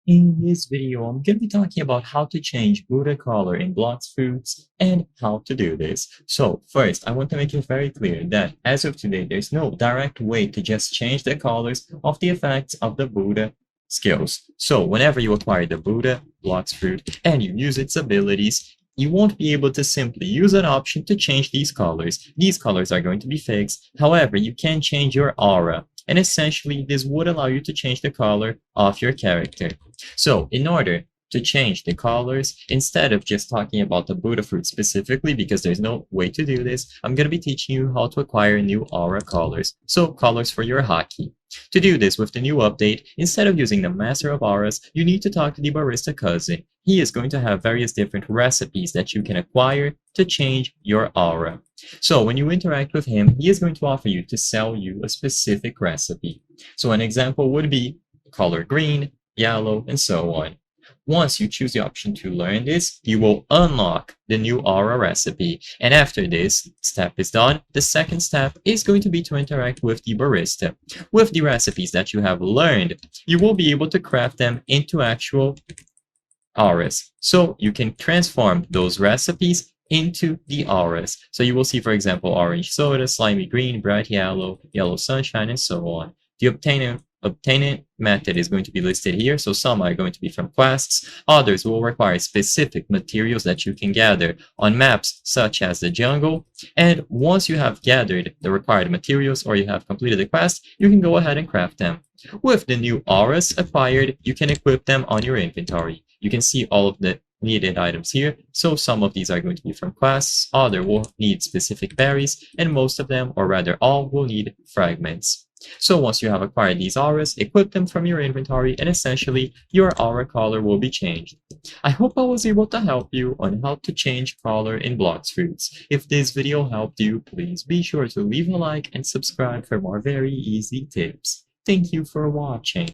In this video, I'm going to be talking about how to change Buddha color in Blox Fruits and how to do this. So first, I want to make it very clear that as of today, there's no direct way to just change the colors of the effects of the Buddha skills. So whenever you acquire the Buddha Blox Fruit and you use its abilities, you won't be able to simply use an option to change these colors. These colors are going to be fixed. However, you can change your aura. And essentially, this would allow you to change the color of your character. So in order to change the colors, instead of just talking about the Buddha fruit specifically, because there's no way to do this, I'm going to be teaching you how to acquire new aura colors. So colors for your haki. To do this with the new update, instead of using the Master of Auras, you need to talk to the Barista Cousin. He is going to have various different recipes that you can acquire to change your aura. So when you interact with him, he is going to offer you to sell you a specific recipe. So an example would be color green, yellow, and so on. Once you choose the option to learn this, you will unlock the new aura recipe. And after this step is done, the second step is going to be to interact with the barista. With the recipes that you have learned, you will be able to craft them into actual auras. So you can transform those recipes into the auras. So you will see, for example, orange soda, slimy green, bright yellow, yellow sunshine, and so on. The obtaining method is going to be listed here. So some are going to be from quests. Others will require specific materials that you can gather on maps such as the jungle. And once you have gathered the required materials or you have completed the quest, you can go ahead and craft them. With the new auras acquired, you can equip them on your inventory. You can see all of the needed items here. So some of these are going to be from quests, other will need specific berries, and most of them, or rather all, will need fragments. So once you have acquired these auras, equip them from your inventory, and essentially your aura color will be changed. I hope I was able to help you on how to change color in Blox Fruits. If this video helped you, please be sure to leave a like and subscribe for more very easy tips. Thank you for watching.